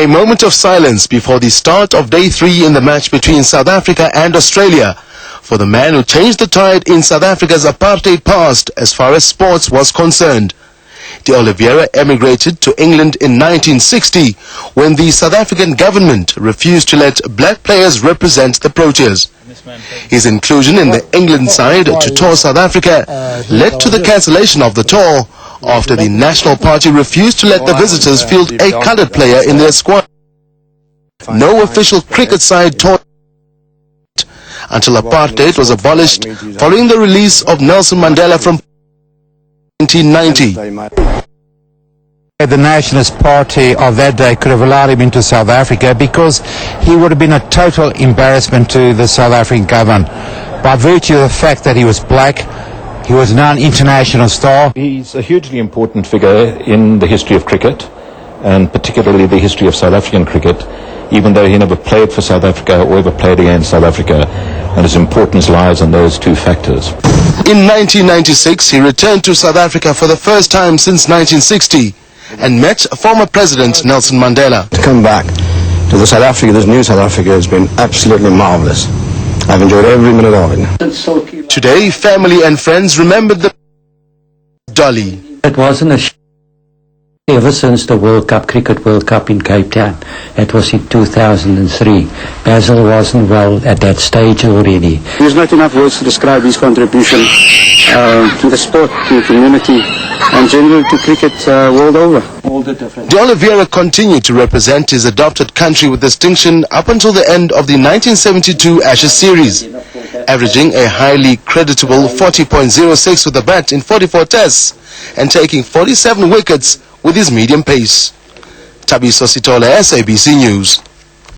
A moment of silence before the start of day 3 in the match between South Africa and Australia for the man who changed the tide in South Africa's apartheid past as far as sports was concerned. De Oliveira emigrated to England in 1960 when the South African government refused to let black players represent the Proteas. His inclusion in the England side to tour South Africa led to the cancellation of the tour after the National Party refused to let the visitors field a coloured player in their squad. No official cricket side toured until apartheid was abolished following the release of Nelson Mandela from 1990. The Nationalist Party of that day could have allowed him into South Africa because he would have been a total embarrassment to the South African government. By virtue of the fact that he was black, he was now an international star. He's a hugely important figure in the history of cricket, and particularly the history of South African cricket, even though he never played for South Africa or ever played against South Africa, and his importance lies on those two factors. In 1996, he returned to South Africa for the first time since 1960 and met former President Nelson Mandela. To come back to the South Africa, this new South Africa, has been absolutely marvelous. I've enjoyed every minute of it. Today, family and friends remembered the Dolly. It wasn't a ever since the Cricket World Cup in Cape Town. It was in 2003. Basil wasn't well at that stage already. There's not enough words to describe his contribution to the sport, to the community, and generally to cricket world over. De Oliveira continued to represent his adopted country with distinction up until the end of the 1972 Ashes series, averaging a highly creditable 40.06 with the bat in 44 tests and taking 47 wickets with his medium pace. Tabiso Sitole, SABC News.